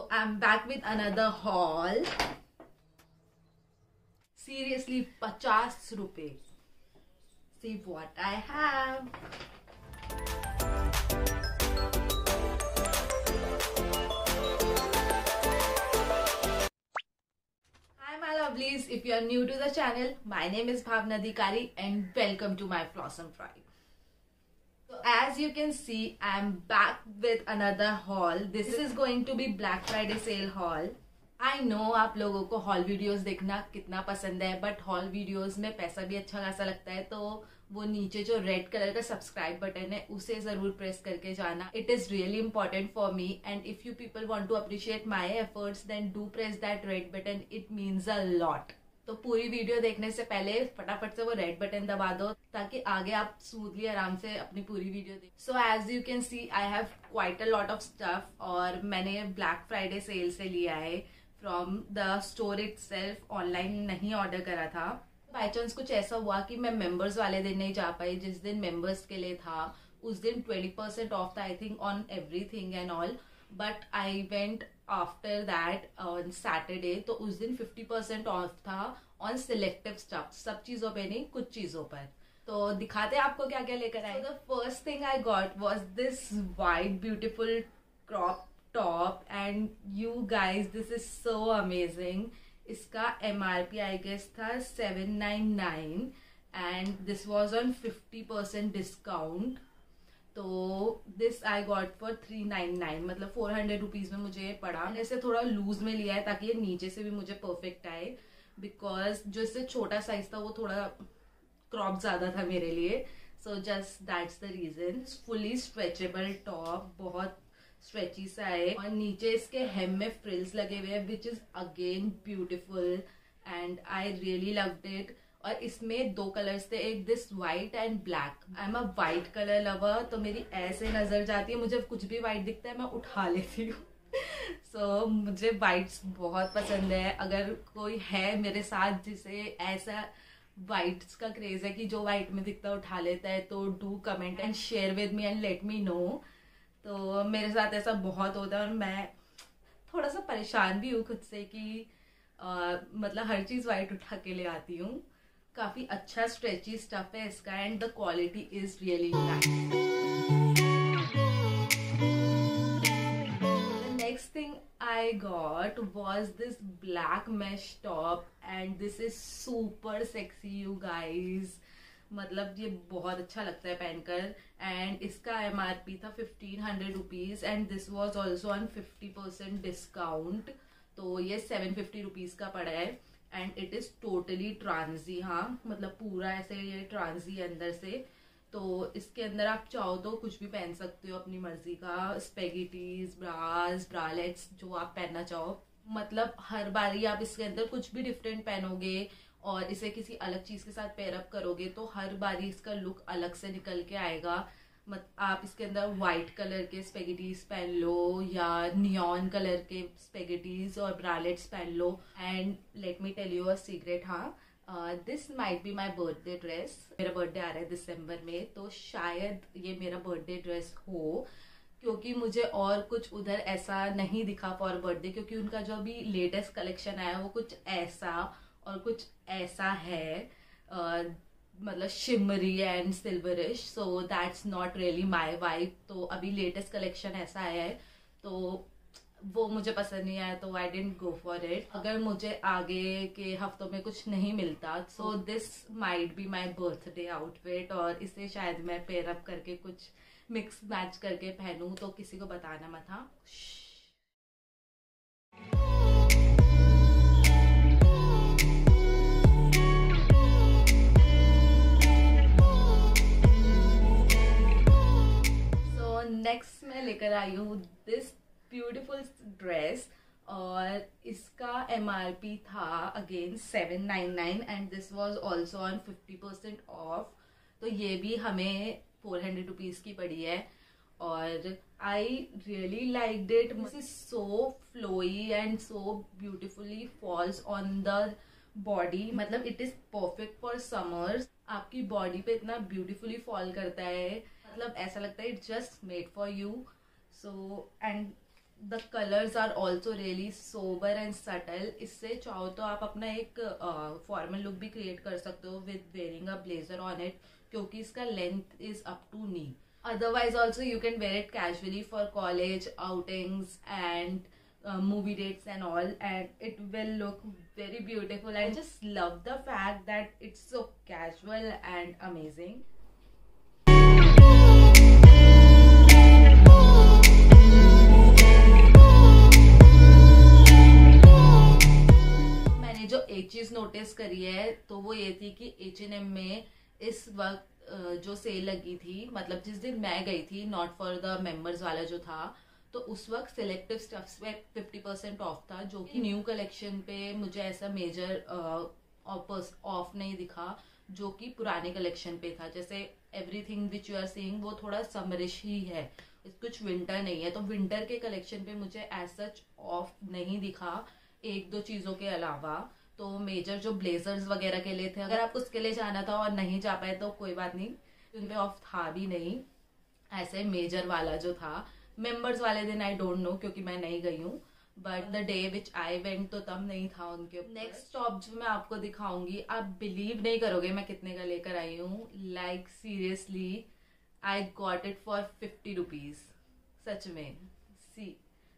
So I'm back with another haul. Seriously, 50 rupees. See what I have. Hi my lovelies, if you are new to the channel, my name is Bhavna Adhikari and welcome to my Blossom Tribe. So as you can see, I'm back with another haul. This is going to be Black Friday sale haul. I know आप लोगों को hall videos देखना कितना पसंद है, but hall videos में पैसा भी अच्छा खासा लगता है, तो वो नीचे जो रेड कलर का सब्सक्राइब बटन है उसे जरूर प्रेस करके जाना. It is really important for me and if you people want to appreciate my efforts then do press that red button. It means a lot. तो पूरी वीडियो देखने से पहले फटाफट से वो रेड बटन दबा दो ताकि आगे आप स्मूथली आराम से अपनी पूरी वीडियो देख. So as you can see I have quite a lot of stuff और मैंने ब्लैक फ्राइडे सेल से लिया है from the store itself. Online नहीं ऑर्डर करा था. बाय चांस कुछ ऐसा हुआ कि मैं मेंबर्स वाले दिन नहीं जा पाई. जिस दिन मेंबर्स के लिए था उस दिन 20% ऑफ था I think on everything and all, but I went after that on Saturday. तो उस दिन 50% ऑफ था ऑन सिलेक्टिव स्टफ. सब चीजों पे नहीं, कुछ चीजों पर. तो दिखाते हैं आपको क्या क्या लेकर आए. The first thing I got was this white beautiful crop top and you guys this is so amazing. इसका MRP आई गेस था 799 and this was on 50% discount. तो दिस आई गॉट फॉर 399, मतलब 400 रुपीज में मुझे ये पड़ा. ऐसे थोड़ा लूज में लिया है ताकि ये नीचे से भी मुझे परफेक्ट आए, बिकॉज जो इससे छोटा साइज था वो थोड़ा क्रॉप ज्यादा था मेरे लिए. So just that's the reason. Fully stretchable top, बहुत स्ट्रेची सा है और नीचे इसके हेम में फ्रिल्स लगे हुए हैं which is again beautiful and I really loved it. और इसमें दो कलर्स थे, एक this white and black. I am a white colour lover, तो मेरी ऐसे नजर जाती है, मुझे कुछ भी व्हाइट दिखता है मैं उठा लेती हूँ. सो मुझे व्हाइट्स बहुत पसंद है. अगर कोई है मेरे साथ जिसे ऐसा व्हाइट्स का क्रेज है कि जो व्हाइट में दिखता है उठा लेता है, तो do comment and share with me and let me know. तो मेरे साथ ऐसा बहुत होता है और मैं थोड़ा सा परेशान भी हूँ खुद से कि मतलब हर चीज व्हाइट उठा के ले आती हूँ. काफी अच्छा स्ट्रेची स्टफ है इसका and the quality is really nice. The next thing I got was this black mesh top and this is super sexy you guys. मतलब ये बहुत अच्छा लगता है पहनकर. एंड इसका MRP था 1500 rupees and this was also on 50% discount. तो ये 750 रुपीज का पड़ा है एंड इट इज टोटली ट्रांजी. हाँ, मतलब पूरा ऐसे ये ट्रांजी अंदर से. तो इसके अंदर आप चाहो तो कुछ भी पहन सकते हो अपनी मर्जी का. स्पेगिटीज, ब्रास, ब्रालेट्स, जो आप पहनना चाहो. मतलब हर बारी आप इसके अंदर कुछ भी डिफरेंट पहनोगे और इसे किसी अलग चीज के साथ पेयरअप करोगे तो हर बारी इसका लुक अलग से निकल के आएगा. आप इसके अंदर व्हाइट कलर के स्पेगेटीज पहन लो या नियॉन कलर के स्पेगेटीज और ब्रालेट्स पहन लो. And let me tell you a secret. हाँ, this might be my birthday dress. मेरा बर्थडे आ रहा है दिसंबर में, तो शायद ये मेरा बर्थडे ड्रेस हो, क्योंकि मुझे और कुछ उधर ऐसा नहीं दिखा फॉर बर्थडे. क्योंकि उनका जो अभी लेटेस्ट कलेक्शन आया वो कुछ ऐसा और कुछ ऐसा है, मतलब shimmery and silverish. So that's not really my vibe. तो अभी लेटेस्ट कलेक्शन ऐसा आया है तो वो मुझे पसंद नहीं आया, तो I didn't go for it. अगर मुझे आगे के हफ्तों में कुछ नहीं मिलता so this might be my birthday outfit और इसे शायद मैं पेयर अप करके कुछ मिक्स मैच करके पहनूं. तो किसी को बताना मत. हाँ, नेक्स्ट मैं लेकर आई हूँ दिस ब्यूटिफुल ड्रेस और इसका MRP था again 799 and this was also on 50% of. तो ये भी हमें 400 रुपीज की पड़ी है और I really liked it. This is so flowy and so beautifully falls on the body. मतलब it is perfect for summers. आपकी बॉडी पे इतना ब्यूटिफुली फॉल करता है, मतलब ऐसा लगता है it's just made for you. So and the colours are also really sober and subtle. इससे चाहो तो आप अपना एक फॉर्मल लुक भी क्रिएट कर सकते हो with wearing a blazer on it, क्योंकि इसका length is up to knee. Otherwise also you can wear it casually for college outings and movie dates and all, and it will look very beautiful. I just love the fact that it's so casual and amazing. मैंने जो एक चीज notice करी है तो वो ये थी कि H&M में इस वक्त जो सेल लगी थी, मतलब जिस दिन मैं गई थी, नॉट फॉर द मेंबर्स वाला जो था, तो उस वक्त सिलेक्टिव स्टफ्स पे 50% ऑफ था, जो कि न्यू कलेक्शन पे मुझे ऐसा मेजर ऑफ नहीं दिखा जो कि पुराने कलेक्शन पे था. जैसे everything which you are seeing वो थोड़ा समरिश ही है, कुछ विंटर नहीं है, तो विंटर के कलेक्शन पे मुझे एज सच ऑफ नहीं दिखा एक दो चीजों के अलावा. तो मेजर जो ब्लेजर्स वगैरह के लिए थे, अगर आप उसके लिए जाना था और नहीं जा पाए तो कोई बात नहीं, उन पे ऑफ था भी नहीं. ऐसे मेजर वाला जो था, मेंबर्स वाले दिन आई डोंट नो क्योंकि मैं नहीं गई हूँ, but the day which I went तो तब नहीं था उनके. नेक्स्ट स्टॉप जो मैं आपको दिखाऊंगी, आप बिलीव नहीं करोगे मैं कितने का लेकर आई हूँ. Like seriously I got it for 50 rupees. सच में. See,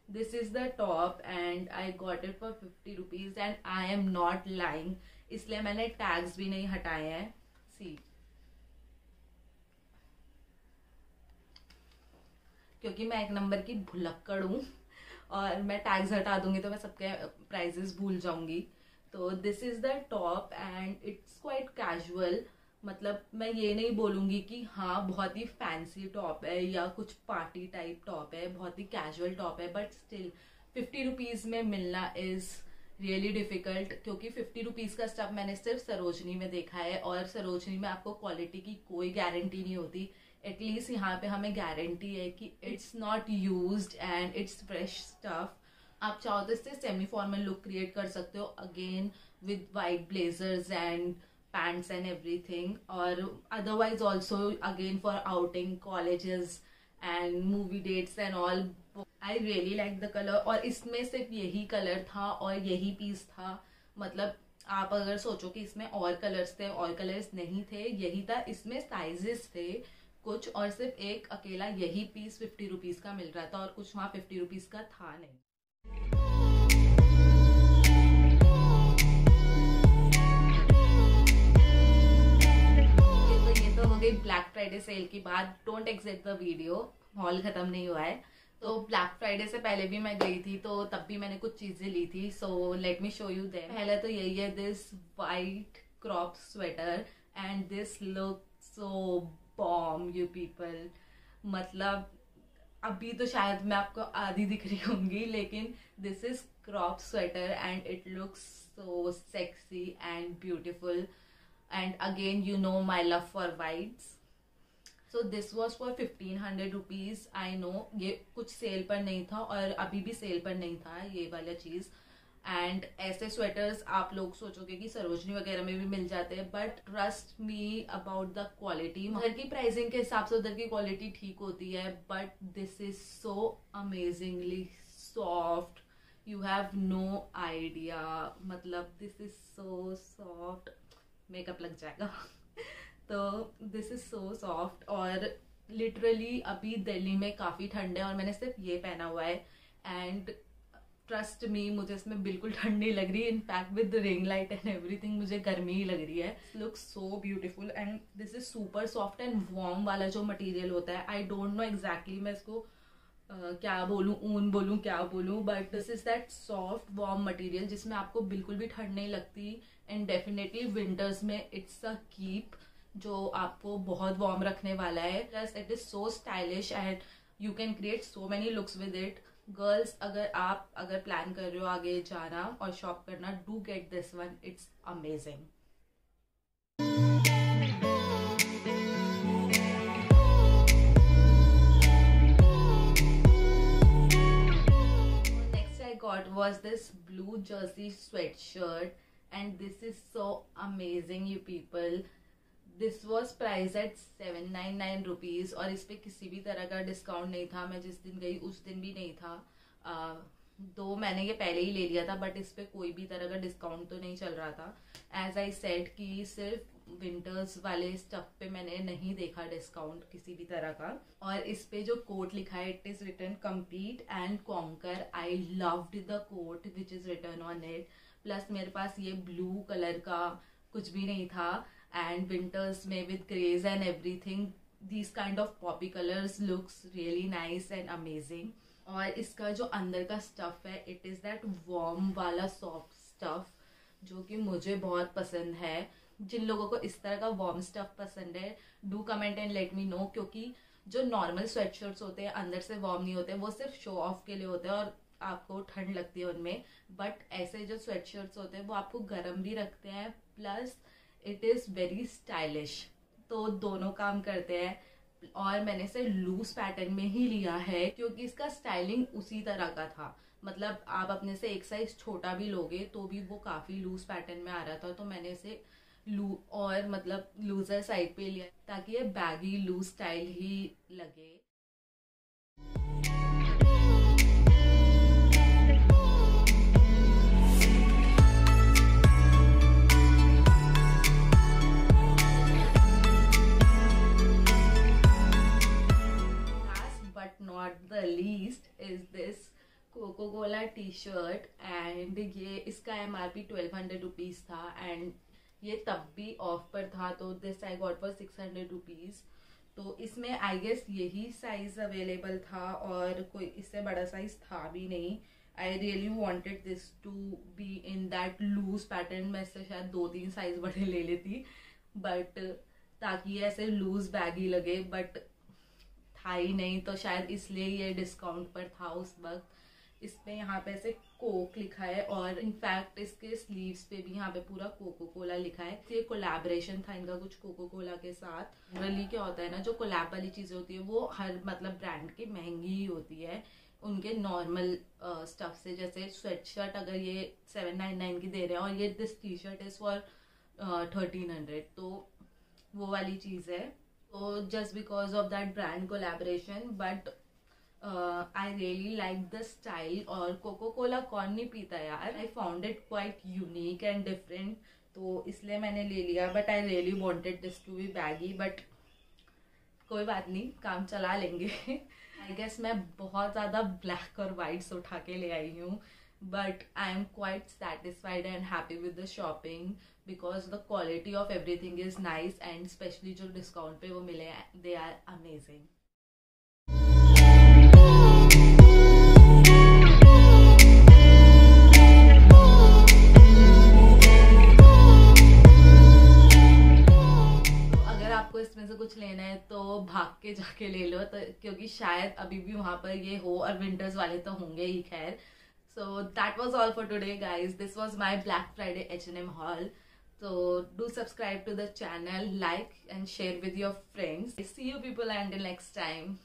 this is the top and I got it for 50 rupees and I am not lying. इसलिए मैंने टैग्स भी नहीं हटाए हैं. सी, क्योंकि मैं एक नंबर की भुलक्कड़ हूँ और मैं टैग्स हटा दूंगी तो मैं सबके प्राइजेस भूल जाऊंगी. तो this is the top and it's quite casual. मतलब मैं ये नहीं बोलूंगी कि हाँ बहुत ही फैंसी टॉप है या कुछ पार्टी टाइप टॉप है, बहुत ही कैजुअल टॉप है, बट स्टिल 50 रुपीज में मिलना इज रियली डिफिकल्ट. क्योंकि 50 रुपीज का स्टफ मैंने सिर्फ सरोजनी में देखा है और सरोजनी में आपको क्वालिटी की कोई गारंटी नहीं होती. एटलीस्ट यहाँ पे हमें गारंटी है कि it's not used and it's fresh stuff. आप चाहो तो इससे सेमी फॉर्मल लुक क्रिएट कर सकते हो, again with white blazers and pants and everything, or otherwise also again for outing, colleges and movie dates and all. I really like the color और इसमें सिर्फ यही कलर था और यही पीस था. मतलब आप अगर सोचो कि इसमें और कलर्स थे, और कलर्स नहीं थे, यही था. इसमें साइजेस थे कुछ और सिर्फ एक अकेला यही पीस 50 रुपीज का मिल रहा था और कुछ वहाँ 50 रुपीज का था नहीं. ब्लैक फ्राइडे सेल की बात. Don't exit the video, hall खत्म नहीं हुआ है. तो ब्लैक फ्राइडे से पहले भी मैं गई थी तो तब भी मैंने कुछ चीजें ली थी. So let me show you them. पहले तो यही है, this white crop sweater and this look so bomb you people. मतलब अभी तो शायद मैं आपको आधी दिख रही होंगी, लेकिन this is crop sweater and it looks so sexy and beautiful. And again you know my love for whites. So this was for 1500 rupees. I know ये कुछ सेल पर नहीं था और अभी भी सेल पर नहीं था ये वाला चीज. एंड ऐसे स्वेटर्स आप लोग सोचोगे कि सरोजनी वगैरह में भी मिल जाते हैं, but trust me about the quality. उधर की प्राइसिंग के हिसाब से उधर की क्वालिटी ठीक होती है, but this is so amazingly soft. You have no idea. मतलब this is so soft, makeup लग जाएगा. तो दिस इज सो सॉफ्ट और लिटरली अभी दिल्ली में काफ़ी ठंड है और मैंने सिर्फ ये पहना हुआ है एंड ट्रस्ट मी मुझे इसमें बिल्कुल ठंड नहीं लग रही. In fact with ring light and everything मुझे गर्मी ही लग रही है. Look so beautiful and this is super soft and warm वाला जो मटेरियल होता है. आई डोंट नो एग्जैक्टली मैं इसको क्या बोलूँ, ऊन बोलूँ क्या बोलूँ, but this is that soft warm material जिसमें आपको बिल्कुल भी ठंड नहीं लगती. एंड डेफिनेटली विंटर्स में इट्स अ कीप जो आपको बहुत वार्म रखने वाला है. Plus it is so stylish and you can create so many looks with it. Girls अगर प्लान कर रहे हो आगे जाना और शॉप करना, do get this one, it's amazing. Got was this blue jersey sweatshirt and this is so amazing you people. This was priced at 799 rupees और इस पे किसी भी तरह का डिस्काउंट नहीं था. मैं जिस दिन गई उस दिन भी नहीं था. दो मैंने ये पहले ही ले लिया था, बट इस पे कोई भी तरह का डिस्काउंट तो नहीं चल रहा था। एज आई सेड कि सिर्फ विंटर्स वाले स्टफ पे मैंने नहीं देखा डिस्काउंट किसी भी तरह का। और इस पे जो कोट लिखा है, it is written complete and conquer. I loved the quote which is written on it. Plus मेरे पास ये ब्लू कलर का कुछ भी नहीं था, एंड विंटर्स में with greys and everything these kind of poppy colours looks really nice and amazing. और इसका जो अंदर का स्टफ है, इट इज दैट वार्म वाला सॉफ्ट स्टफ जो कि मुझे बहुत पसंद है। जिन लोगों को इस तरह का वार्म स्टफ पसंद है, do comment and let me know, क्योंकि जो नॉर्मल स्वेटशर्ट्स होते हैं अंदर से वार्म नहीं होते, वो सिर्फ शो ऑफ के लिए होते हैं और आपको ठंड लगती है उनमें। बट ऐसे जो स्वेटशर्ट्स होते हैं वो आपको गर्म भी रखते हैं, plus it is very stylish. तो दोनों काम करते हैं। और मैंने इसे लूज पैटर्न में ही लिया है क्योंकि इसका स्टाइलिंग उसी तरह का था। मतलब आप अपने से एक साइज छोटा भी लोगे तो भी वो काफ़ी लूज पैटर्न में आ रहा था, तो मैंने इसे और मतलब लूजर साइड पे लिया ताकि ये बैगी लूज स्टाइल ही लगे। But not the least is this Coca Cola T shirt, and ये इसका MRP 1200 रुपीज़ था, एंड ये तब भी ऑफ पर था, तो this I got for 600 rupees. तो इसमें आई गेस यही साइज अवेलेबल था और कोई इससे बड़ा साइज था भी नहीं। I really wanted this to be in that loose pattern. मैं इससे शायद 2-3 साइज बड़े ले लेती, बट ताकि ऐसे लूज बैगी लगे, बट था ही नहीं, तो शायद इसलिए ये डिस्काउंट पर था उस वक्त। इसमें यहाँ पे ऐसे कोक लिखा है और इनफैक्ट इसके स्लीव्स पे भी यहाँ पे पूरा कोको कोला लिखा है। ये कोलैबोरेशन था इनका कुछ कोको कोला के साथ। जनरली क्या होता है ना, जो कोलैब वाली चीज़ें होती है वो हर मतलब ब्रांड की महंगी ही होती है उनके नॉर्मल स्टफ से। जैसे स्वेट शर्ट अगर ये 799 की दे रहे हैं और ये this T shirt is for 1300, तो वो वाली चीज़ है। तो just because of that brand collaboration, but I really like the style. और कोको कोला कौन नहीं पीता यार, I found it quite unique and different, तो इसलिए मैंने ले लिया। But I really wanted this to be baggy, but कोई बात नहीं, काम चला लेंगे। आई गेस मैं बहुत ज़्यादा ब्लैक और वाइट्स उठा के ले आई हूँ, but I am quite satisfied and happy with the shopping because the quality of everything is nice, and specially जो डिस्काउंट पे वो मिले दे आर अमेजिंग। इसमें से कुछ लेना है तो भाग के जाके ले लो, तो क्योंकि शायद अभी भी वहां पर ये हो, और विंटर्स वाले तो होंगे ही खैर। So that was all for today guys, this was my black Friday H&M haul. So do subscribe to the channel, like and share with your friends. See you people until next time.